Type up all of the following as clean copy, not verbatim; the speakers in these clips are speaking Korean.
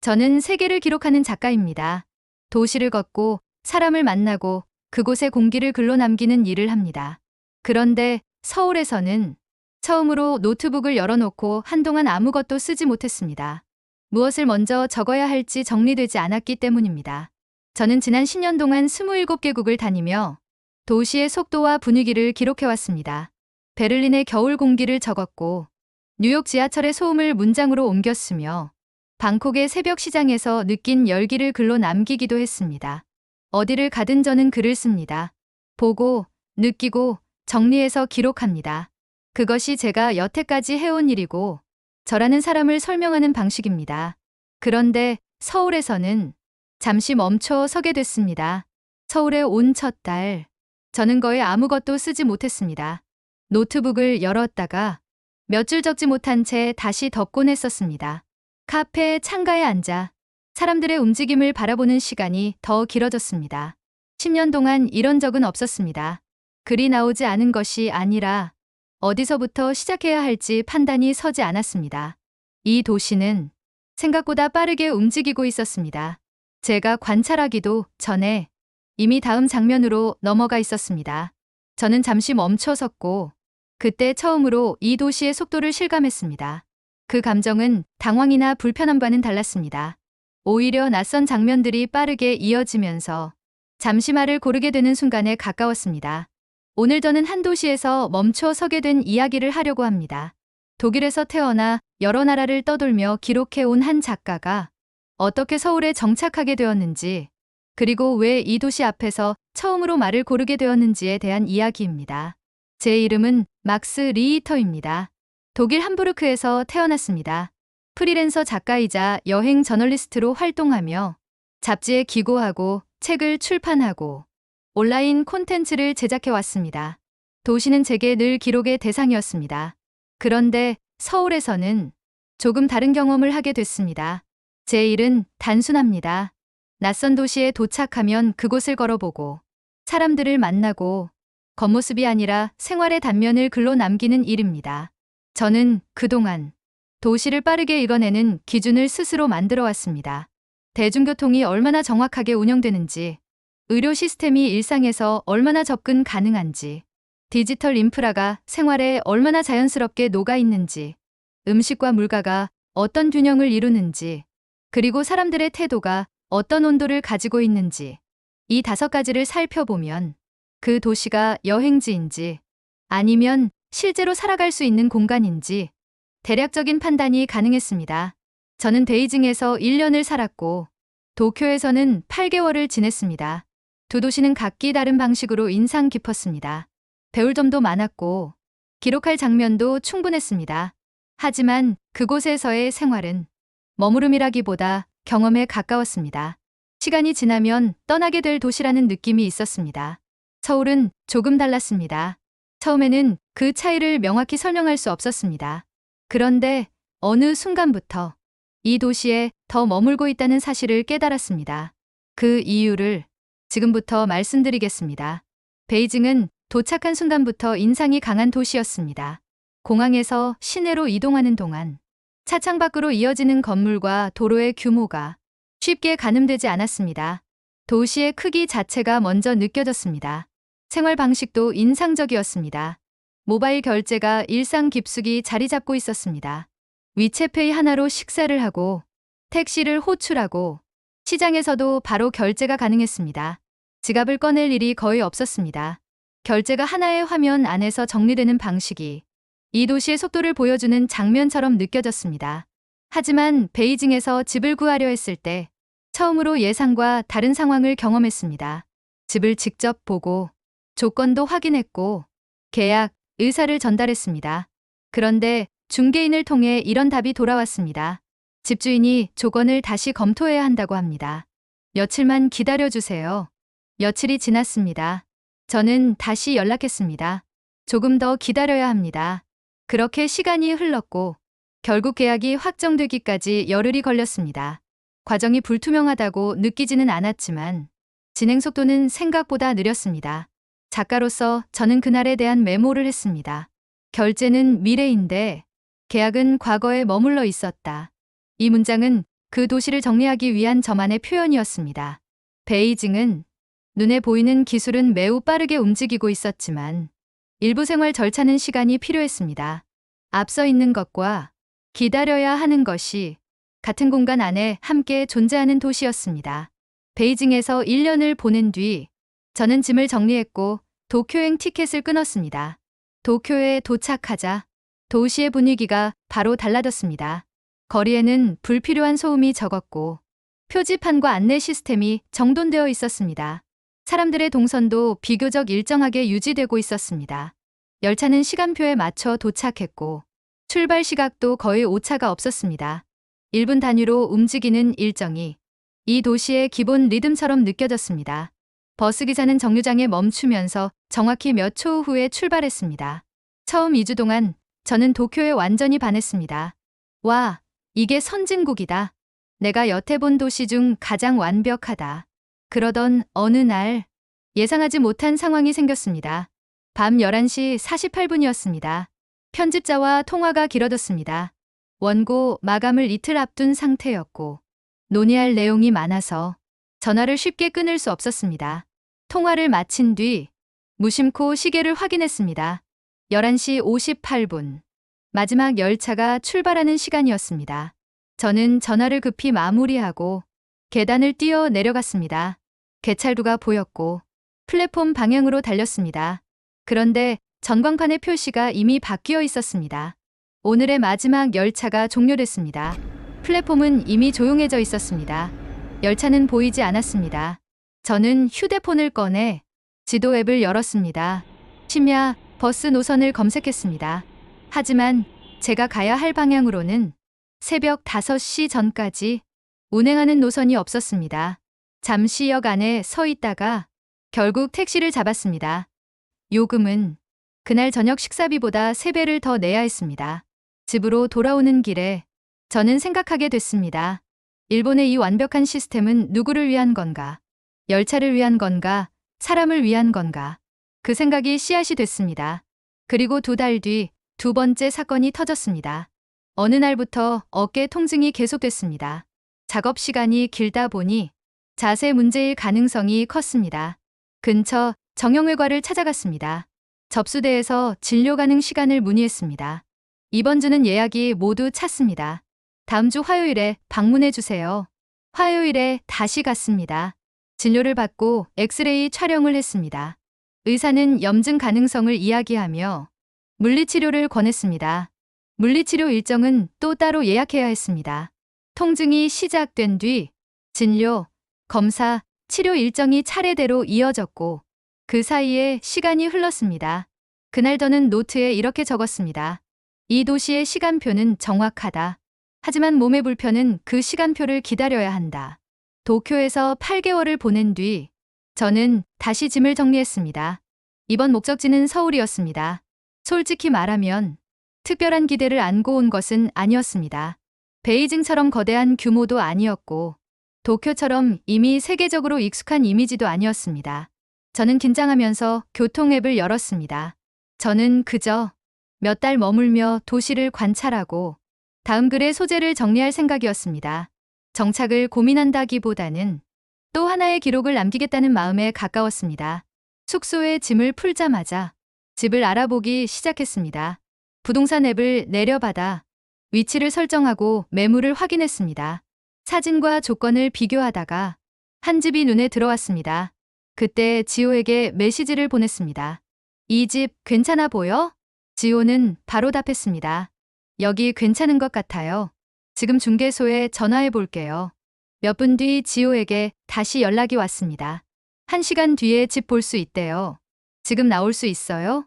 저는 세계를 기록하는 작가입니다. 도시를 걷고 사람을 만나고 그곳의 공기를 글로 남기는 일을 합니다. 그런데 서울에서는 처음으로 노트북을 열어놓고 한동안 아무것도 쓰지 못했습니다. 무엇을 먼저 적어야 할지 정리되지 않았기 때문입니다. 저는 지난 10년 동안 27개국을 다니며 도시의 속도와 분위기를 기록해왔습니다. 베를린의 겨울 공기를 적었고 뉴욕 지하철의 소음을 문장으로 옮겼으며 방콕의 새벽 시장에서 느낀 열기를 글로 남기기도 했습니다. 어디를 가든 저는 글을 씁니다. 보고, 느끼고, 정리해서 기록합니다. 그것이 제가 여태까지 해온 일이고 저라는 사람을 설명하는 방식입니다. 그런데 서울에서는 잠시 멈춰 서게 됐습니다. 서울에 온 첫 달, 저는 거의 아무것도 쓰지 못했습니다. 노트북을 열었다가 몇 줄 적지 못한 채 다시 덮곤 했었습니다. 카페 창가에 앉아 사람들의 움직임을 바라보는 시간이 더 길어졌습니다. 10년 동안 이런 적은 없었습니다. 글이 나오지 않은 것이 아니라 어디서부터 시작해야 할지 판단이 서지 않았습니다. 이 도시는 생각보다 빠르게 움직이고 있었습니다. 제가 관찰하기도 전에 이미 다음 장면으로 넘어가 있었습니다. 저는 잠시 멈춰 섰고 그때 처음으로 이 도시의 속도를 실감했습니다. 그 감정은 당황이나 불편함과는 달랐습니다. 오히려 낯선 장면들이 빠르게 이어지면서 잠시 말을 고르게 되는 순간에 가까웠습니다. 오늘 저는 한 도시에서 멈춰 서게 된 이야기를 하려고 합니다. 독일에서 태어나 여러 나라를 떠돌며 기록해온 한 작가가 어떻게 서울에 정착하게 되었는지, 그리고 왜 이 도시 앞에서 처음으로 말을 고르게 되었는지에 대한 이야기입니다. 제 이름은 막스 리히터입니다. 독일 함부르크에서 태어났습니다. 프리랜서 작가이자 여행 저널리스트로 활동하며 잡지에 기고하고 책을 출판하고 온라인 콘텐츠를 제작해왔습니다. 도시는 제게 늘 기록의 대상이었습니다. 그런데 서울에서는 조금 다른 경험을 하게 됐습니다. 제 일은 단순합니다. 낯선 도시에 도착하면 그곳을 걸어보고 사람들을 만나고 겉모습이 아니라 생활의 단면을 글로 남기는 일입니다. 저는 그동안 도시를 빠르게 읽어내는 기준을 스스로 만들어 왔습니다. 대중교통이 얼마나 정확하게 운영되는지, 의료 시스템이 일상에서 얼마나 접근 가능한지, 디지털 인프라가 생활에 얼마나 자연스럽게 녹아 있는지, 음식과 물가가 어떤 균형을 이루는지, 그리고 사람들의 태도가 어떤 온도를 가지고 있는지, 이 5가지를 살펴보면 그 도시가 여행지인지 아니면 실제로 살아갈 수 있는 공간인지 대략적인 판단이 가능했습니다. 저는 베이징에서 1년을 살았고 도쿄에서는 8개월을 지냈습니다. 두 도시는 각기 다른 방식으로 인상 깊었습니다. 배울 점도 많았고 기록할 장면도 충분했습니다. 하지만 그곳에서의 생활은 머무름이라기보다 경험에 가까웠습니다. 시간이 지나면 떠나게 될 도시라는 느낌이 있었습니다. 서울은 조금 달랐습니다. 처음에는 그 차이를 명확히 설명할 수 없었습니다. 그런데 어느 순간부터 이 도시에 더 머물고 있다는 사실을 깨달았습니다. 그 이유를 지금부터 말씀드리겠습니다. 베이징은 도착한 순간부터 인상이 강한 도시였습니다. 공항에서 시내로 이동하는 동안 차창 밖으로 이어지는 건물과 도로의 규모가 쉽게 가늠되지 않았습니다. 도시의 크기 자체가 먼저 느껴졌습니다. 생활 방식도 인상적이었습니다. 모바일 결제가 일상 깊숙이 자리 잡고 있었습니다. 위챗페이 하나로 식사를 하고 택시를 호출하고 시장에서도 바로 결제가 가능했습니다. 지갑을 꺼낼 일이 거의 없었습니다. 결제가 하나의 화면 안에서 정리되는 방식이 이 도시의 속도를 보여주는 장면처럼 느껴졌습니다. 하지만 베이징에서 집을 구하려 했을 때 처음으로 예상과 다른 상황을 경험했습니다. 집을 직접 보고 조건도 확인했고 계약, 의사를 전달했습니다. 그런데 중개인을 통해 이런 답이 돌아왔습니다. 집주인이 조건을 다시 검토해야 한다고 합니다. 며칠만 기다려주세요. 며칠이 지났습니다. 저는 다시 연락했습니다. 조금 더 기다려야 합니다. 그렇게 시간이 흘렀고 결국 계약이 확정되기까지 열흘이 걸렸습니다. 과정이 불투명하다고 느끼지는 않았지만 진행 속도는 생각보다 느렸습니다. 작가로서 저는 그날에 대한 메모를 했습니다. 결제는 미래인데 계약은 과거에 머물러 있었다. 이 문장은 그 도시를 정리하기 위한 저만의 표현이었습니다. 베이징은 눈에 보이는 기술은 매우 빠르게 움직이고 있었지만 일부 생활 절차는 시간이 필요했습니다. 앞서 있는 것과 기다려야 하는 것이 같은 공간 안에 함께 존재하는 도시였습니다. 베이징에서 1년을 보낸 뒤 저는 짐을 정리했고 도쿄행 티켓을 끊었습니다. 도쿄에 도착하자 도시의 분위기가 바로 달라졌습니다. 거리에는 불필요한 소음이 적었고 표지판과 안내 시스템이 정돈되어 있었습니다. 사람들의 동선도 비교적 일정하게 유지되고 있었습니다. 열차는 시간표에 맞춰 도착했고 출발 시각도 거의 오차가 없었습니다. 1분 단위로 움직이는 일정이 이 도시의 기본 리듬처럼 느껴졌습니다. 버스기사는 정류장에 멈추면서 정확히 몇 초 후에 출발했습니다. 처음 2주 동안 저는 도쿄에 완전히 반했습니다. 와, 이게 선진국이다. 내가 여태 본 도시 중 가장 완벽하다. 그러던 어느 날 예상하지 못한 상황이 생겼습니다. 밤 11시 48분이었습니다. 편집자와 통화가 길어졌습니다. 원고 마감을 이틀 앞둔 상태였고 논의할 내용이 많아서 전화를 쉽게 끊을 수 없었습니다. 통화를 마친 뒤 무심코 시계를 확인했습니다. 11시 58분. 마지막 열차가 출발하는 시간이었습니다. 저는 전화를 급히 마무리하고 계단을 뛰어 내려갔습니다. 개찰구가 보였고 플랫폼 방향으로 달렸습니다. 그런데 전광판의 표시가 이미 바뀌어 있었습니다. 오늘의 마지막 열차가 종료됐습니다. 플랫폼은 이미 조용해져 있었습니다. 열차는 보이지 않았습니다. 저는 휴대폰을 꺼내 지도 앱을 열었습니다. 심야 버스 노선을 검색했습니다. 하지만 제가 가야 할 방향으로는 새벽 5시 전까지 운행하는 노선이 없었습니다. 잠시 역 안에 서 있다가 결국 택시를 잡았습니다. 요금은 그날 저녁 식사비보다 3배를 더 내야 했습니다. 집으로 돌아오는 길에 저는 생각하게 됐습니다. 일본의 이 완벽한 시스템은 누구를 위한 건가? 열차를 위한 건가? 사람을 위한 건가? 그 생각이 씨앗이 됐습니다. 그리고 2달 뒤 2번째 사건이 터졌습니다. 어느 날부터 어깨 통증이 계속됐습니다. 작업 시간이 길다 보니 자세 문제일 가능성이 컸습니다. 근처 정형외과를 찾아갔습니다. 접수대에서 진료 가능 시간을 문의했습니다. 이번 주는 예약이 모두 찼습니다. 다음 주 화요일에 방문해 주세요. 화요일에 다시 갔습니다. 진료를 받고 엑스레이 촬영을 했습니다. 의사는 염증 가능성을 이야기하며 물리치료를 권했습니다. 물리치료 일정은 또 따로 예약해야 했습니다. 통증이 시작된 뒤 진료, 검사, 치료 일정이 차례대로 이어졌고 그 사이에 시간이 흘렀습니다. 그날 저는 노트에 이렇게 적었습니다. 이 도시의 시간표는 정확하다. 하지만 몸의 불편은 그 시간표를 기다려야 한다. 도쿄에서 8개월을 보낸 뒤 저는 다시 짐을 정리했습니다. 이번 목적지는 서울이었습니다. 솔직히 말하면 특별한 기대를 안고 온 것은 아니었습니다. 베이징처럼 거대한 규모도 아니었고 도쿄처럼 이미 세계적으로 익숙한 이미지도 아니었습니다. 저는 긴장하면서 교통 앱을 열었습니다. 저는 그저 몇 달 머물며 도시를 관찰하고 다음 글의 소재를 정리할 생각이었습니다. 정착을 고민한다기보다는 또 하나의 기록을 남기겠다는 마음에 가까웠습니다. 숙소에 짐을 풀자마자 집을 알아보기 시작했습니다. 부동산 앱을 내려받아 위치를 설정하고 매물을 확인했습니다. 사진과 조건을 비교하다가 한 집이 눈에 들어왔습니다. 그때 지호에게 메시지를 보냈습니다. 이 집 괜찮아 보여? 지호는 바로 답했습니다. 여기 괜찮은 것 같아요. 지금 중개소에 전화해 볼게요. 몇 분 뒤 지호에게 다시 연락이 왔습니다. 1시간 뒤에 집 볼 수 있대요. 지금 나올 수 있어요?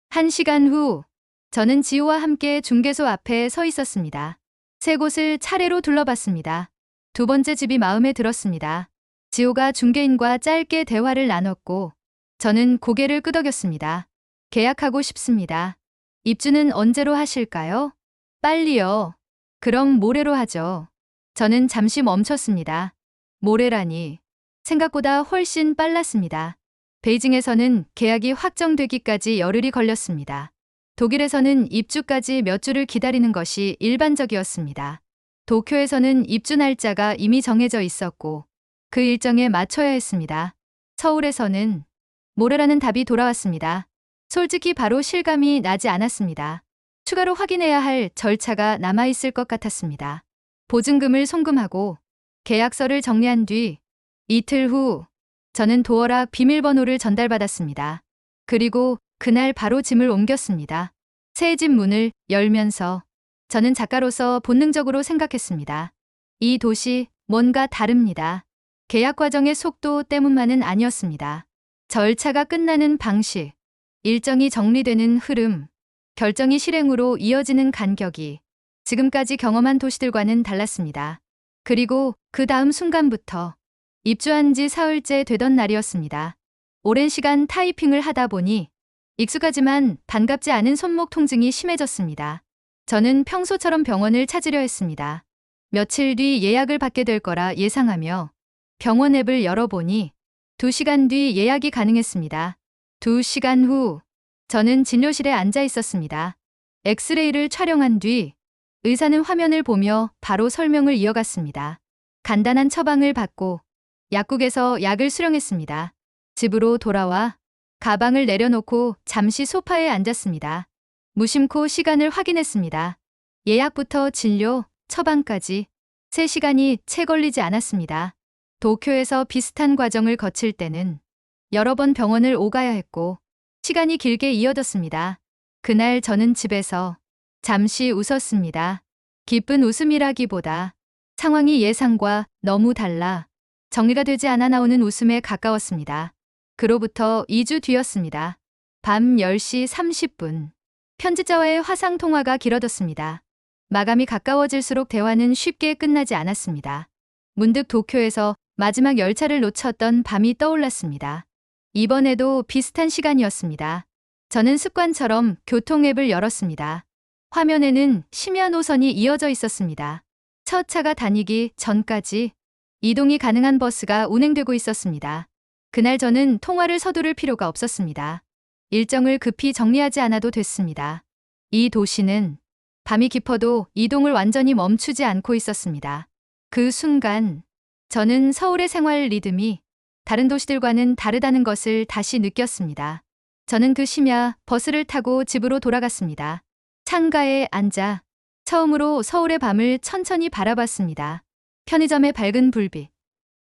1시간 후, 저는 지호와 함께 중개소 앞에 서 있었습니다. 3곳을 차례로 둘러봤습니다. 2번째 집이 마음에 들었습니다. 지호가 중개인과 짧게 대화를 나눴고, 저는 고개를 끄덕였습니다. 계약하고 싶습니다. 입주는 언제로 하실까요? 빨리요. 그럼 모레로 하죠. 저는 잠시 멈췄습니다. 모레라니. 생각보다 훨씬 빨랐습니다. 베이징에서는 계약이 확정되기까지 열흘이 걸렸습니다. 독일에서는 입주까지 몇 주를 기다리는 것이 일반적이었습니다. 도쿄에서는 입주 날짜가 이미 정해져 있었고 그 일정에 맞춰야 했습니다. 서울에서는 모레라는 답이 돌아왔습니다. 솔직히 바로 실감이 나지 않았습니다. 추가로 확인해야 할 절차가 남아있을 것 같았습니다. 보증금을 송금하고 계약서를 정리한 뒤 이틀 후 저는 도어락 비밀번호를 전달받았습니다. 그리고 그날 바로 짐을 옮겼습니다. 새 집 문을 열면서 저는 작가로서 본능적으로 생각했습니다. 이 도시 뭔가 다릅니다. 계약 과정의 속도 때문만은 아니었습니다. 절차가 끝나는 방식, 일정이 정리되는 흐름, 결정이 실행으로 이어지는 간격이 지금까지 경험한 도시들과는 달랐습니다. 그리고 그 다음 순간부터 입주한 지 사흘째 되던 날이었습니다. 오랜 시간 타이핑을 하다 보니 익숙하지만 반갑지 않은 손목 통증이 심해졌습니다. 저는 평소처럼 병원을 찾으려 했습니다. 며칠 뒤 예약을 받게 될 거라 예상하며 병원 앱을 열어보니 2시간 뒤 예약이 가능했습니다. 2시간 후 저는 진료실에 앉아 있었습니다. 엑스레이를 촬영한 뒤 의사는 화면을 보며 바로 설명을 이어갔습니다. 간단한 처방을 받고 약국에서 약을 수령했습니다. 집으로 돌아와 가방을 내려놓고 잠시 소파에 앉았습니다. 무심코 시간을 확인했습니다. 예약부터 진료, 처방까지 3시간이 채 걸리지 않았습니다. 도쿄에서 비슷한 과정을 거칠 때는 여러 번 병원을 오가야 했고 시간이 길게 이어졌습니다. 그날 저는 집에서 잠시 웃었습니다. 기쁜 웃음이라기보다 상황이 예상과 너무 달라 정리가 되지 않아 나오는 웃음에 가까웠습니다. 그로부터 2주 뒤였습니다. 밤 10시 30분. 편집자와의 화상 통화가 길어졌습니다. 마감이 가까워질수록 대화는 쉽게 끝나지 않았습니다. 문득 도쿄에서 마지막 열차를 놓쳤던 밤이 떠올랐습니다. 이번에도 비슷한 시간이었습니다. 저는 습관처럼 교통 앱을 열었습니다. 화면에는 심야 노선이 이어져 있었습니다. 첫 차가 다니기 전까지 이동이 가능한 버스가 운행되고 있었습니다. 그날 저는 통화를 서두를 필요가 없었습니다. 일정을 급히 정리하지 않아도 됐습니다. 이 도시는 밤이 깊어도 이동을 완전히 멈추지 않고 있었습니다. 그 순간 저는 서울의 생활 리듬이 다른 도시들과는 다르다는 것을 다시 느꼈습니다. 저는 그 심야 버스를 타고 집으로 돌아갔습니다. 창가에 앉아 처음으로 서울의 밤을 천천히 바라봤습니다. 편의점의 밝은 불빛,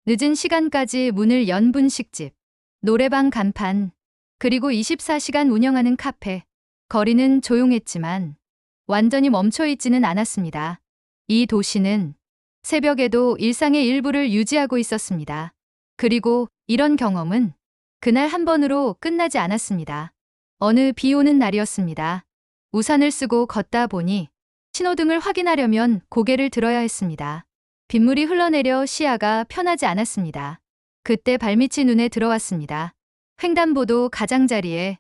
늦은 시간까지 문을 연 분식집, 노래방 간판, 그리고 24시간 운영하는 카페. 거리는 조용했지만 완전히 멈춰있지는 않았습니다. 이 도시는 새벽에도 일상의 일부를 유지하고 있었습니다. 그리고 이런 경험은 그날 한 번으로 끝나지 않았습니다. 어느 비 오는 날이었습니다. 우산을 쓰고 걷다 보니 신호등을 확인하려면 고개를 들어야 했습니다. 빗물이 흘러내려 시야가 편하지 않았습니다. 그때 발밑이 눈에 들어왔습니다. 횡단보도 가장자리에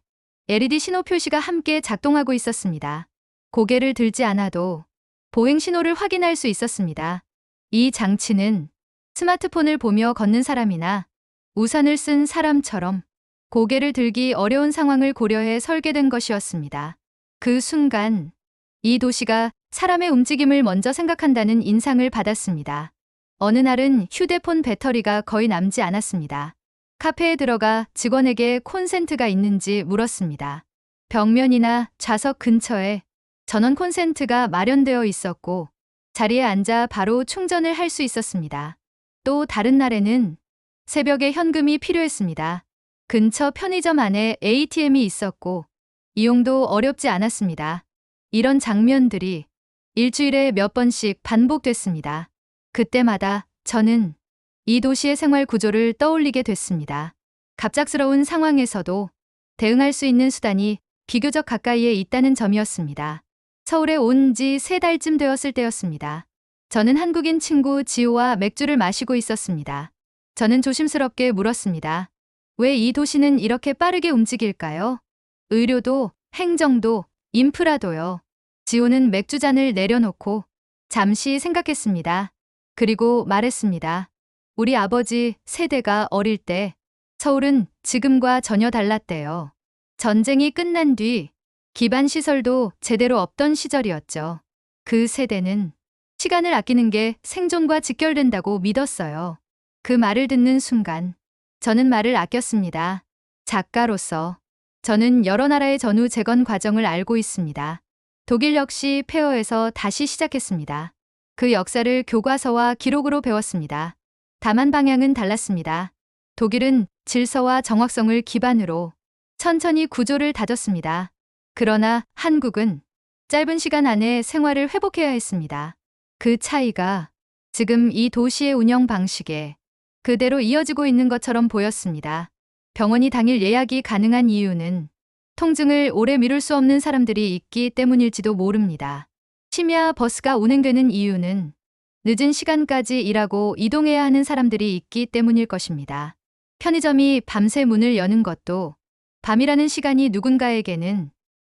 LED 신호 표시가 함께 작동하고 있었습니다. 고개를 들지 않아도 보행 신호를 확인할 수 있었습니다. 이 장치는 스마트폰을 보며 걷는 사람이나 우산을 쓴 사람처럼 고개를 들기 어려운 상황을 고려해 설계된 것이었습니다. 그 순간 이 도시가 사람의 움직임을 먼저 생각한다는 인상을 받았습니다. 어느 날은 휴대폰 배터리가 거의 남지 않았습니다. 카페에 들어가 직원에게 콘센트가 있는지 물었습니다. 벽면이나 좌석 근처에 전원 콘센트가 마련되어 있었고 자리에 앉아 바로 충전을 할 수 있었습니다. 또 다른 날에는 새벽에 현금이 필요했습니다. 근처 편의점 안에 ATM이 있었고 이용도 어렵지 않았습니다. 이런 장면들이 일주일에 몇 번씩 반복됐습니다. 그때마다 저는 이 도시의 생활 구조를 떠올리게 됐습니다. 갑작스러운 상황에서도 대응할 수 있는 수단이 비교적 가까이에 있다는 점이었습니다. 서울에 온 지 3달쯤 되었을 때였습니다. 저는 한국인 친구 지호와 맥주를 마시고 있었습니다. 저는 조심스럽게 물었습니다. 왜 이 도시는 이렇게 빠르게 움직일까요? 의료도, 행정도, 인프라도요. 지호는 맥주잔을 내려놓고 잠시 생각했습니다. 그리고 말했습니다. 우리 아버지 세대가 어릴 때 서울은 지금과 전혀 달랐대요. 전쟁이 끝난 뒤 기반 시설도 제대로 없던 시절이었죠. 그 세대는 시간을 아끼는 게 생존과 직결된다고 믿었어요. 그 말을 듣는 순간 저는 말을 아꼈습니다. 작가로서 저는 여러 나라의 전후 재건 과정을 알고 있습니다. 독일 역시 폐허에서 다시 시작했습니다. 그 역사를 교과서와 기록으로 배웠습니다. 다만 방향은 달랐습니다. 독일은 질서와 정확성을 기반으로 천천히 구조를 다졌습니다. 그러나 한국은 짧은 시간 안에 생활을 회복해야 했습니다. 그 차이가 지금 이 도시의 운영 방식에 그대로 이어지고 있는 것처럼 보였습니다. 병원이 당일 예약이 가능한 이유는 통증을 오래 미룰 수 없는 사람들이 있기 때문일지도 모릅니다. 심야 버스가 운행되는 이유는 늦은 시간까지 일하고 이동해야 하는 사람들이 있기 때문일 것입니다. 편의점이 밤새 문을 여는 것도 밤이라는 시간이 누군가에게는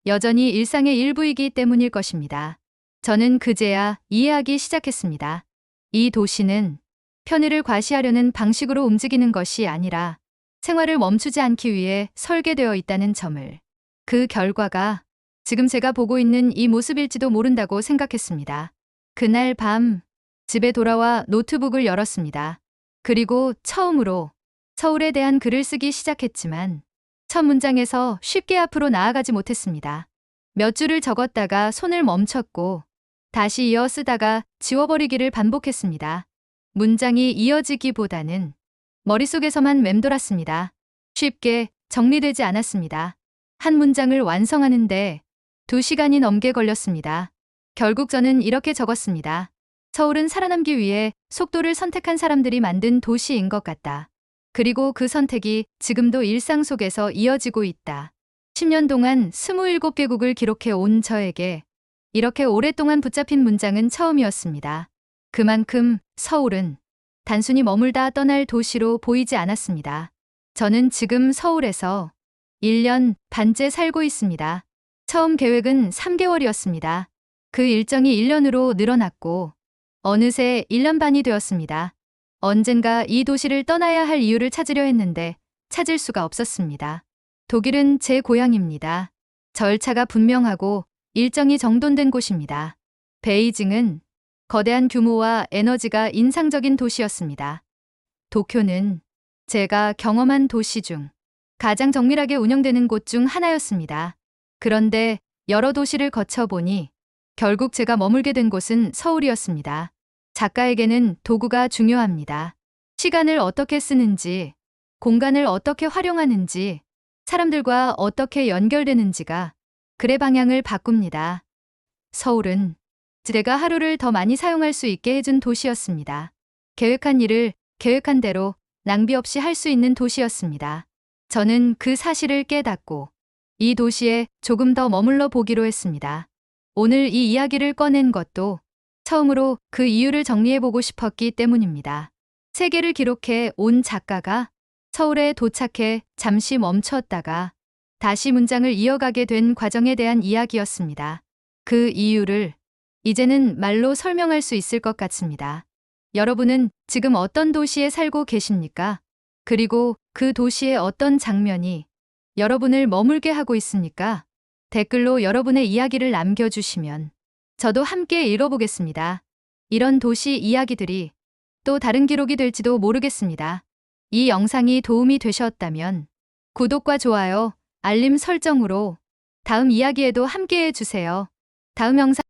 여전히 일상의 일부이기 때문일 것입니다. 저는 그제야 이해하기 시작했습니다. 이 도시는 편의를 과시하려는 방식으로 움직이는 것이 아니라 생활을 멈추지 않기 위해 설계되어 있다는 점을. 그 결과가 지금 제가 보고 있는 이 모습일지도 모른다고 생각했습니다. 그날 밤 집에 돌아와 노트북을 열었습니다. 그리고 처음으로 서울에 대한 글을 쓰기 시작했지만 첫 문장에서 쉽게 앞으로 나아가지 못했습니다. 몇 줄을 적었다가 손을 멈췄고 다시 이어 쓰다가 지워버리기를 반복했습니다. 문장이 이어지기보다는 머릿속에서만 맴돌았습니다. 쉽게 정리되지 않았습니다. 한 문장을 완성하는데 2시간이 넘게 걸렸습니다. 결국 저는 이렇게 적었습니다. 서울은 살아남기 위해 속도를 선택한 사람들이 만든 도시인 것 같다. 그리고 그 선택이 지금도 일상 속에서 이어지고 있다. 10년 동안 27개국을 기록해 온 저에게 이렇게 오랫동안 붙잡힌 문장은 처음이었습니다. 그만큼 서울은 단순히 머물다 떠날 도시로 보이지 않았습니다. 저는 지금 서울에서 1년 반째 살고 있습니다. 처음 계획은 3개월이었습니다. 그 일정이 1년으로 늘어났고 어느새 1년 반이 되었습니다. 언젠가 이 도시를 떠나야 할 이유를 찾으려 했는데 찾을 수가 없었습니다. 독일은 제 고향입니다. 절차가 분명하고 일정이 정돈된 곳입니다. 베이징은 거대한 규모와 에너지가 인상적인 도시였습니다. 도쿄는 제가 경험한 도시 중 가장 정밀하게 운영되는 곳 중 하나였습니다. 그런데 여러 도시를 거쳐보니 결국 제가 머물게 된 곳은 서울이었습니다. 작가에게는 도구가 중요합니다. 시간을 어떻게 쓰는지, 공간을 어떻게 활용하는지, 사람들과 어떻게 연결되는지가 글의 방향을 바꿉니다. 서울은 제가 하루를 더 많이 사용할 수 있게 해준 도시였습니다. 계획한 일을 계획한 대로 낭비 없이 할 수 있는 도시였습니다. 저는 그 사실을 깨닫고 이 도시에 조금 더 머물러 보기로 했습니다. 오늘 이 이야기를 꺼낸 것도 처음으로 그 이유를 정리해보고 싶었기 때문입니다. 세계를 기록해 온 작가가 서울에 도착해 잠시 멈췄다가 다시 문장을 이어가게 된 과정에 대한 이야기였습니다. 그 이유를 이제는 말로 설명할 수 있을 것 같습니다. 여러분은 지금 어떤 도시에 살고 계십니까? 그리고 그 도시의 어떤 장면이 여러분을 머물게 하고 있습니까? 댓글로 여러분의 이야기를 남겨주시면 저도 함께 읽어보겠습니다. 이런 도시 이야기들이 또 다른 기록이 될지도 모르겠습니다. 이 영상이 도움이 되셨다면 구독과 좋아요, 알림 설정으로 다음 이야기에도 함께 해주세요. 다음 영상